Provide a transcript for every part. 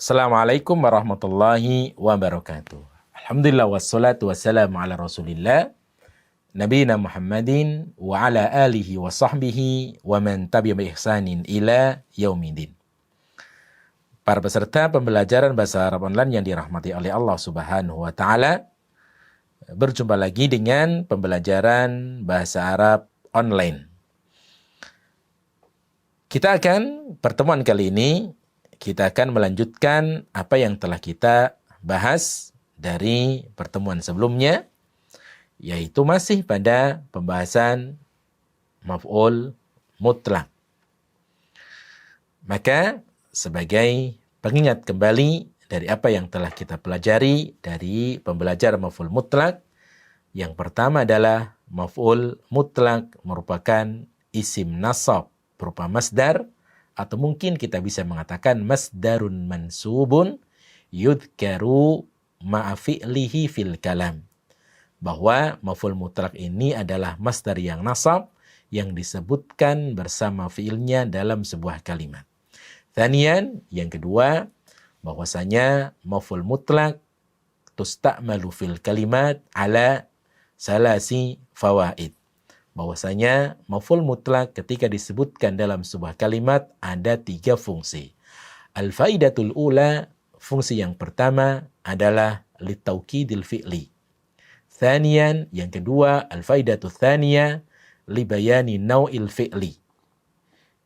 Assalamualaikum warahmatullahi wabarakatuh. Alhamdulillah wassalatu wassalamu ala Rasulillah Nabiyina Muhammadin wa ala alihi wa sahbihi wa man tabi'a bi ihsanin ila yaumidin. Para peserta pembelajaran bahasa Arab online yang dirahmati oleh Allah Subhanahu wa taala, berjumpa lagi dengan pembelajaran bahasa Arab online. Kita akan pertemuan kali ini kita akan melanjutkan apa yang telah kita bahas dari pertemuan sebelumnya, yaitu masih pada pembahasan maf'ul mutlak. Maka sebagai pengingat kembali dari apa yang telah kita pelajari dari pembelajaran maf'ul mutlak, yang pertama adalah maf'ul mutlak merupakan isim nasab berupa masdar, atau mungkin kita bisa mengatakan masdarun mansubun yudhkaru ma'a fi'lihi fil kalam. Bahwa maf'ul mutlak ini adalah masdar yang nasab yang disebutkan bersama fi'ilnya dalam sebuah kalimat. Thaniyan, yang kedua, bahwasanya maf'ul mutlak tusta'malu fil kalimat ala salasi fawaid. Bahwasanya maf'ul mutlak ketika disebutkan dalam sebuah kalimat ada 3 fungsi. Al-faidatul ula, fungsi yang pertama adalah litaukidil fi'li. Thaniyan, yang kedua, al-faidatul thaniya libayani naw'il fi'li,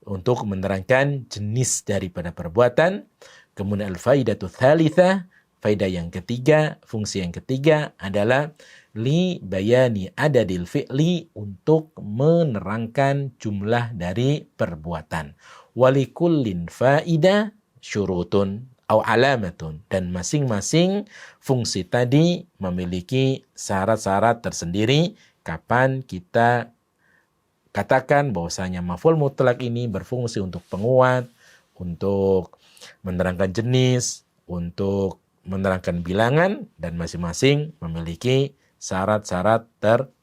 untuk menerangkan jenis daripada perbuatan. Kemudian al-faidatul thalitha, faidah yang ketiga, fungsi yang ketiga adalah li bayani adadil fi'li, untuk menerangkan jumlah dari perbuatan. Walikullin faidah syurutun au alamatun, dan masing-masing fungsi tadi memiliki syarat-syarat tersendiri kapan kita katakan bahwasanya maf'ul mutlak ini berfungsi untuk penguat, untuk menerangkan jenis, untuk menerangkan bilangan, dan masing-masing memiliki syarat-syarat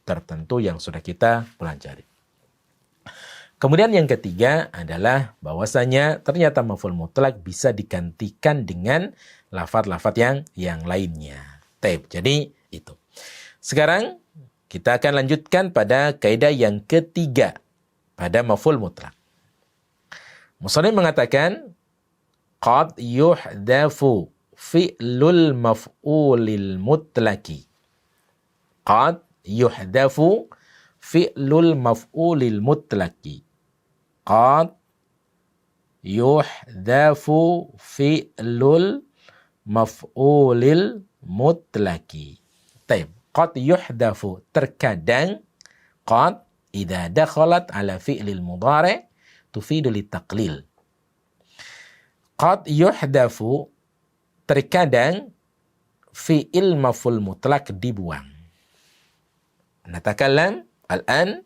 tertentu yang sudah kita pelajari. Kemudian yang ketiga adalah bahwasanya ternyata maf'ul mutlak bisa digantikan dengan lafaz-lafaz yang lainnya. Jadi itu. Sekarang kita akan lanjutkan pada kaidah yang ketiga pada maf'ul mutlak. Musannif mengatakan qad yuhdafu fi'lul maf'ulil mutlaki. Qad yuhdafu fi'lul maf'ulil mutlaki. Qad yuhdafu fi'lul maf'ulil mutlaki. Qad yuhdafu, terkadang qad idza dakhalat ala fi'lil mudhari' tufidu litaqlil. Qad yuhdafu, terkadang fi'il maf'ul mutlak dibuang. Natakallam al-an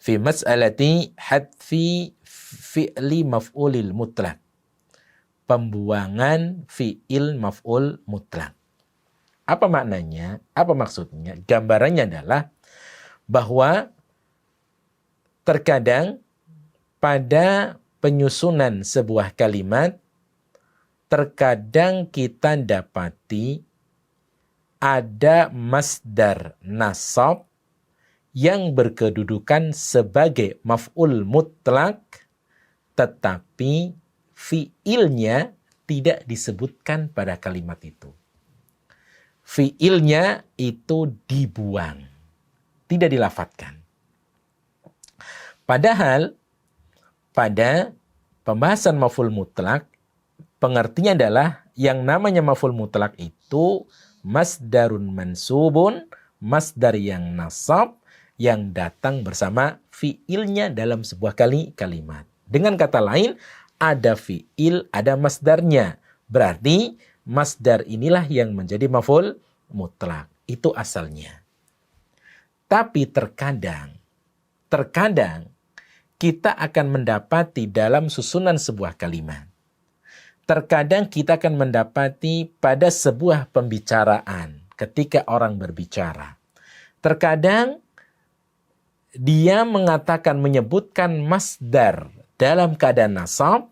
fi mas'alati hadfi fi'li maf'ulil mutlak. Pembuangan fi'il maf'ul mutlak. Apa maknanya? Apa maksudnya? Gambarannya adalah bahwa terkadang pada penyusunan sebuah kalimat, terkadang kita dapati ada masdar nasab yang berkedudukan sebagai maf'ul mutlak, tetapi fi'ilnya tidak disebutkan pada kalimat itu. Fi'ilnya itu dibuang, tidak dilafadzkan. Padahal pada pembahasan maf'ul mutlak, pengertiannya adalah yang namanya maf'ul mutlak itu masdarun mansubun, masdar yang nasab, yang datang bersama fi'ilnya dalam sebuah kalimat. Dengan kata lain, ada fi'il, ada masdarnya. Berarti masdar inilah yang menjadi maf'ul mutlak. Itu asalnya. Tapi terkadang kita akan mendapati dalam susunan sebuah kalimat. Terkadang kita akan mendapati pada sebuah pembicaraan ketika orang berbicara. Terkadang dia menyebutkan masdar dalam keadaan nasab,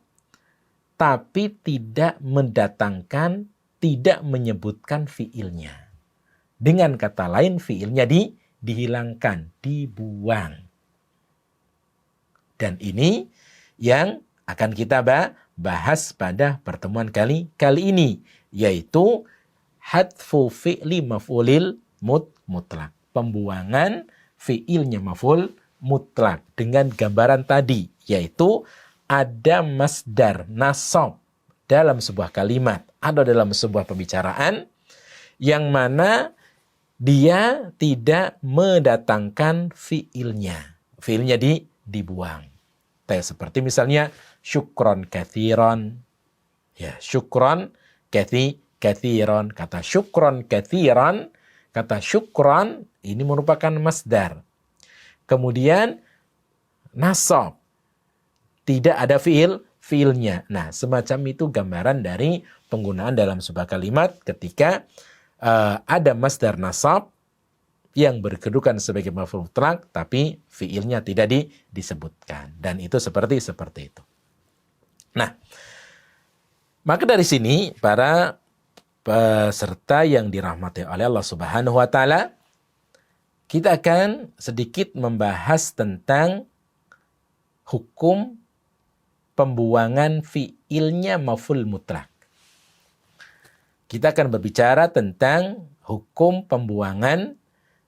tapi tidak mendatangkan, tidak menyebutkan fiilnya. Dengan kata lain, fiilnya dihilangkan, dibuang. Dan ini yang akan kita bahas pada pertemuan kali ini, yaitu hadfu fi'li maf'ulil mutlak. Pembuangan fi'ilnya maf'ul mutlak dengan gambaran tadi, yaitu ada masdar nasab dalam sebuah kalimat atau dalam sebuah pembicaraan yang mana dia tidak mendatangkan fiilnya. Fiilnya dibuang. Seperti misalnya syukron kathiron. Ya, syukron kathiron. Kata syukron kathiron, kata syukron ini merupakan masdar. Kemudian nasab. Tidak ada fiilnya. Nah, semacam itu gambaran dari penggunaan dalam sebuah kalimat ketika ada masdar nasab yang berkedudukan sebagai maf'ul mutlak, tapi fiilnya tidak disebutkan. Dan itu seperti itu. Nah, maka dari sini para peserta yang dirahmati oleh Allah Subhanahu wa taala, kita akan sedikit membahas tentang hukum pembuangan fiilnya maf'ul mutlak. Kita akan berbicara tentang hukum pembuangan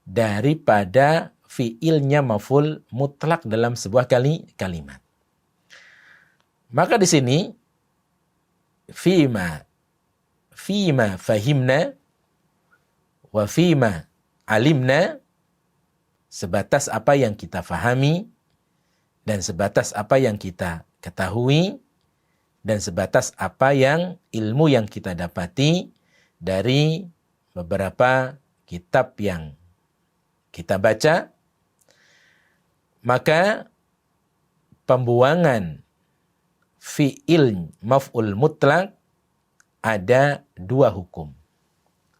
daripada fiilnya maf'ul mutlak dalam sebuah kalimat. Maka di sini fima fahimna wa fima alimna, sebatas apa yang kita fahami dan sebatas apa yang kita ketahui dan sebatas apa yang ilmu yang kita dapati dari beberapa kitab yang kita baca, maka pembuangan fi'il maf'ul mutlak ada dua hukum.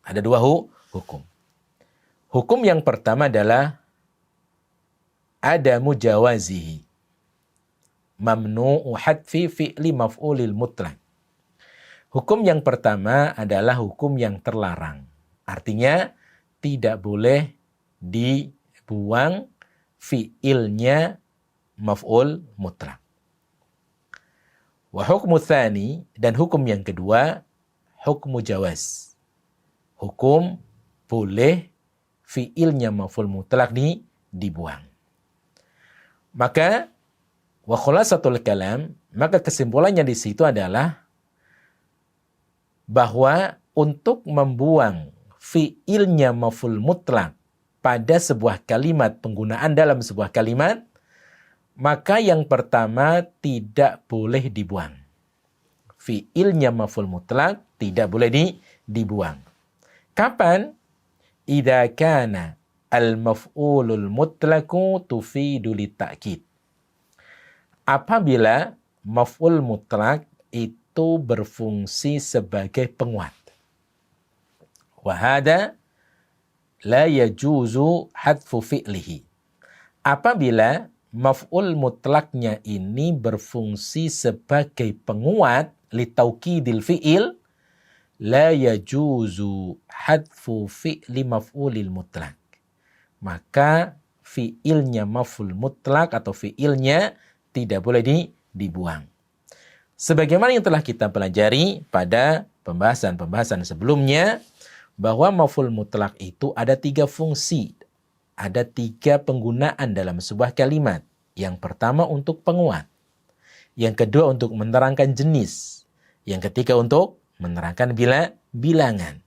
Ada dua hukum. Hukum yang pertama adalah ada mujawazihi, mamnu'u hadfi fi'li maf'ulil mutlak. Hukum yang pertama adalah hukum yang terlarang. Artinya tidak boleh dibuang fi'ilnya maf'ul mutlak. Wa hukmu tsani, dan hukum yang kedua hukmu jawaz. Hukum boleh fi'ilnya maf'ul mutlak dibuang. Maka wa khulasatul kalam, maka kesimpulannya di situ adalah bahwa untuk membuang fi'ilnya maf'ul mutlak pada sebuah kalimat, penggunaan dalam sebuah kalimat, maka yang pertama tidak boleh dibuang. Fi'ilnya maf'ul mutlak tidak boleh dibuang. Kapan? Idza kana al-maf'ulul mutlaku tufidu litakid. Apabila maf'ul mutlak itu berfungsi sebagai penguat. Wa hada la yajuzu hadfu fi'lihi. Apabila maf'ul mutlaknya ini berfungsi sebagai penguat litaukidil fi'il, la yajuzu hadfu fi'li maf'ulil mutlak. Maka fi'ilnya maf'ul mutlak atau fi'ilnya tidak boleh dibuang. Sebagaimana yang telah kita pelajari pada pembahasan sebelumnya, bahwa maf'ul mutlak itu ada 3 fungsi. Ada 3 penggunaan dalam sebuah kalimat. Yang pertama untuk penguat. Yang kedua untuk menerangkan jenis. Yang ketiga untuk menerangkan bilangan.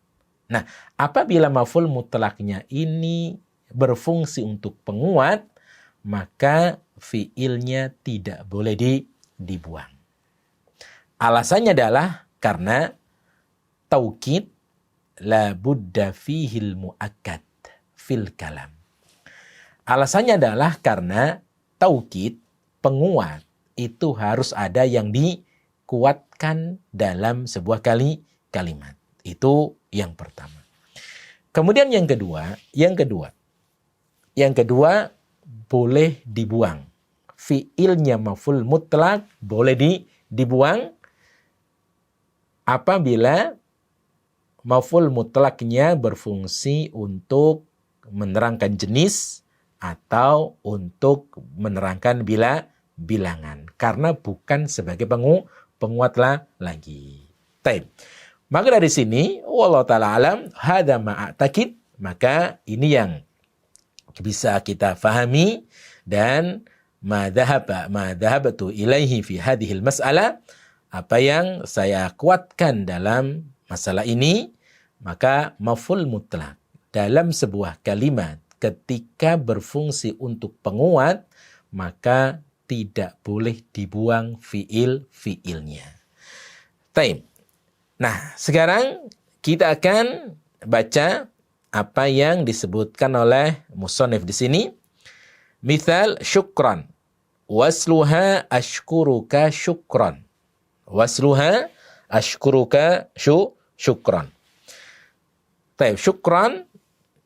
Nah, apabila maf'ul mutlaknya ini berfungsi untuk penguat, maka fiilnya tidak boleh dibuang. Alasannya adalah karena taukid la budda fihil muakkad fil kalam. Alasannya adalah karena taukid, penguat, itu harus ada yang dikuatkan dalam sebuah kalimat. Itu yang pertama. Kemudian yang kedua boleh dibuang. Fiilnya maf'ul mutlak boleh dibuang apabila maf'ul mutlaknya berfungsi untuk menerangkan jenis atau untuk menerangkan bilangan, karena bukan sebagai penguat lagi. Taib. Maka dari sini, wallahu ta'ala alam, hadza ma'atakid, maka ini yang bisa kita fahami dan ma dhahabtu ilaihi fi hadhil mas'alah, apa yang saya kuatkan dalam masalah ini, maka maf'ul mutlak dalam sebuah kalimat ketika berfungsi untuk penguat, maka tidak boleh dibuang fiilnya. Taib. Nah, sekarang kita akan baca apa yang disebutkan oleh musannif di sini. Misal syukran. Wasluha ashkuruka syukran. Wasluha ashkuruka syukran. Taib, syukran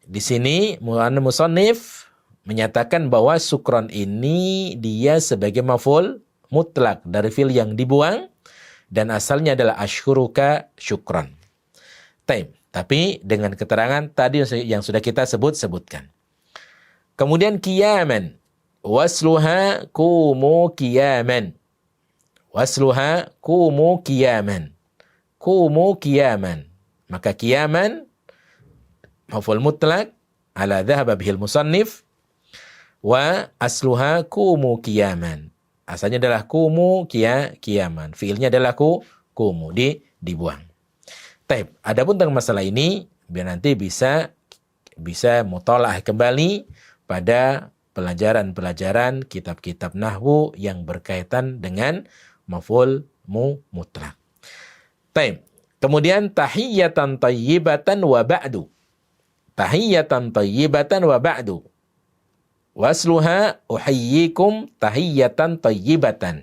di sini musannif menyatakan bahwa syukran ini dia sebagai maf'ul mutlak dari fi'il yang dibuang dan asalnya adalah ashkuruka syukran. Taib, tapi dengan keterangan tadi yang sudah kita sebutkan. Kemudian kiyaman. Wasluha kumu kiyaman. Wasluha kumu kiyaman. Kumu kiyaman. Maka kiyaman maf'ul mutlak ala dhahaba bihil musannif wa asluha kumu kiyaman. Asalnya adalah kumu kiyaman. Fiilnya adalah kumu dibuang. Taib. Adapun tentang masalah ini biar nanti bisa mutalaah kembali pada pelajaran-pelajaran kitab-kitab nahwu yang berkaitan dengan maf'ul mutlak. Taib. Kemudian tahiyyatan thayyibatan wa ba'du. Tahiyyatan thayyibatan wa ba'du. Wasluha uhayyikum tahiyyatan thayyibatan.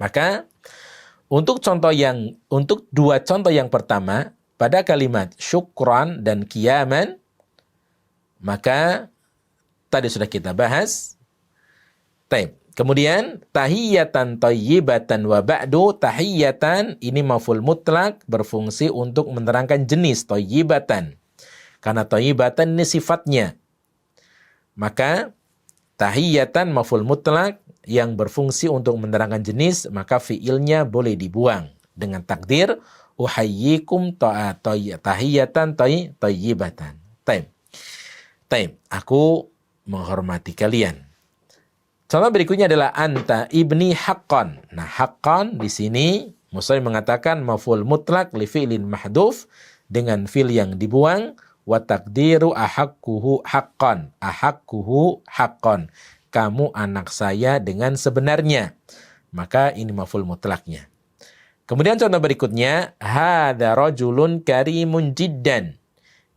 Maka untuk dua contoh yang pertama pada kalimat syukran dan kiyaman, maka tadi sudah kita bahas. Taib. Kemudian tahiyyatan thayyibatan wa ba'du, tahiyyatan ini maf'ul mutlak berfungsi untuk menerangkan jenis thayyibatan. Karena thayyibatan ini sifatnya. Maka tahiyyatan maf'ul mutlak yang berfungsi untuk menerangkan jenis, maka fiilnya boleh dibuang dengan takdir uhayyikum tahiyyatan thayyibatan. Taib, aku menghormati kalian. Contoh berikutnya adalah anta ibni haqqan. Nah, haqqan di sini musannif mengatakan maf'ul mutlak li fi'lin mahdhuf dengan fi'il yang dibuang wa taqdiru ahaqquhu haqqan. Ahaqquhu haqqan. Kamu anak saya dengan sebenarnya. Maka ini maf'ul mutlaknya. Kemudian contoh berikutnya hadza rajulun karimun jiddan.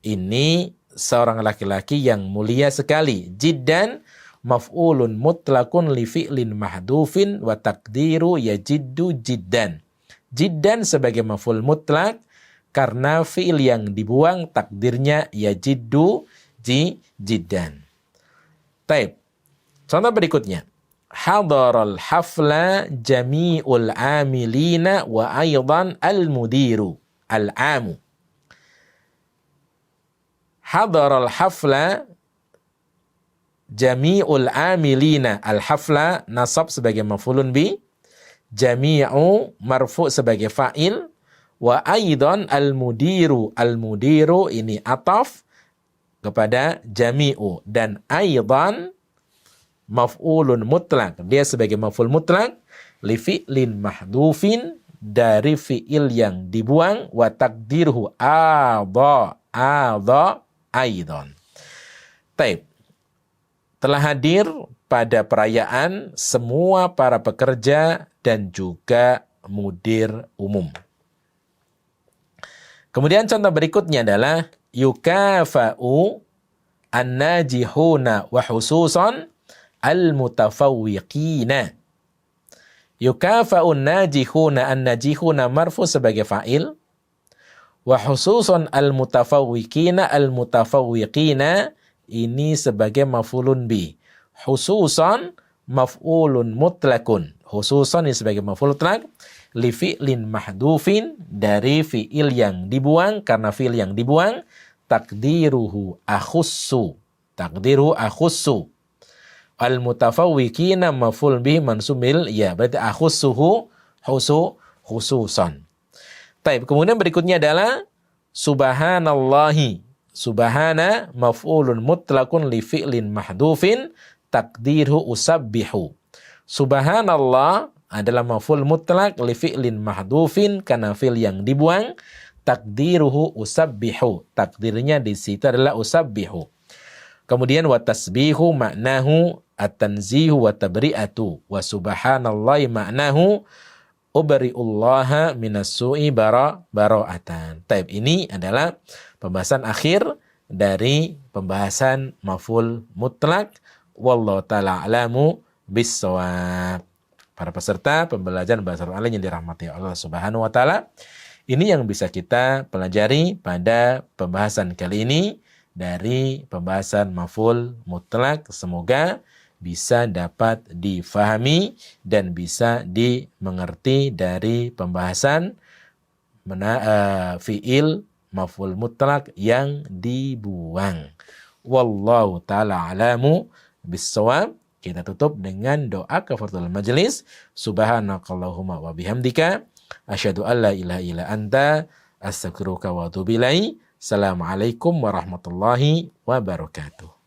Ini seorang laki-laki yang mulia sekali. Jiddan maf'ulun mutlakun li fi'lin mahdhufin wa taqdiru yajiddu jiddan. Jiddan sebagai maf'ul mutlak karena fi'il yang dibuang takdirnya yajiddu jiddan. Taib. Contoh berikutnya. Hadaral hafla jami'ul amilina wa aydan al-mudiru al-amu. Hadaral hafla jami'ul amilina. Al-hafla nasab sebagai maf'ulun bi, jami'u marfu sebagai fa'il, wa aidan al-mudiru. Al-mudiru ini ataf kepada jami'u, dan aidan maf'ulun mutlak. Dia sebagai maf'ul mutlak li fi'lin mahdhufin dari fi'il yang dibuang wa takdirhu adha aidan. Taib. Telah hadir pada perayaan semua para pekerja dan juga mudir umum. Kemudian contoh berikutnya adalah yukafa'u an-najihuna wa hususan al-mutafawwiqina. Yukafa'u an-najihuna, an-najihuna marfu sebagai fa'il, wa hususan al-mutafawwiqina, al-mutafawwiqina ini sebagai maf'ulun bi. Hususan maf'ulun mutlakun. Hususan ini sebagai maf'ul mutlak li fi'lin mahdufin, dari fi'il yang dibuang, karena fi'il yang dibuang, takdiruhu akhussu, takdiruhu akhussu. Al-mutafawwikina maf'ul bihi mansubbil ya, berarti akhussuhu khususan. Taib. Kemudian berikutnya adalah subhanallahi. Subhana maf'ulun mutlaqun li fi'lin mahdufin takdiruhu usabbihu. Subhanallah adalah maf'ul mutlak li fi'lin mahdufin, karena fi'il yang dibuang, takdiruhu usabbihu. Takdirnya di situ adalah usabbihu. Kemudian wa tasbihu maknahu at-tanzihu wa tabri'atu, wa subhanallahi maknahu ubri'ullaha minassu'i bara'atan. Taib. Ini adalah pembahasan akhir dari pembahasan maf'ul mutlak. Wallahu ta'ala a'lamu bis-shawab. Para peserta pembelajaran bahasa Arab yang dirahmati Allah Subhanahu wa taala, ini yang bisa kita pelajari pada pembahasan kali ini dari pembahasan maf'ul mutlak. Semoga bisa dapat difahami dan bisa dimengerti dari pembahasan fi'il maf'ul mutlak yang dibuang. Wallahu ta'ala a'lamu bis-shawab. Kita tutup dengan doa kafaratul majelis. Subhanakallahumma wa bihamdika asyhadu an la ilaha illa anta astaghfiruka wa atubu ilaik. Assalamualaikum warahmatullahi wabarakatuh.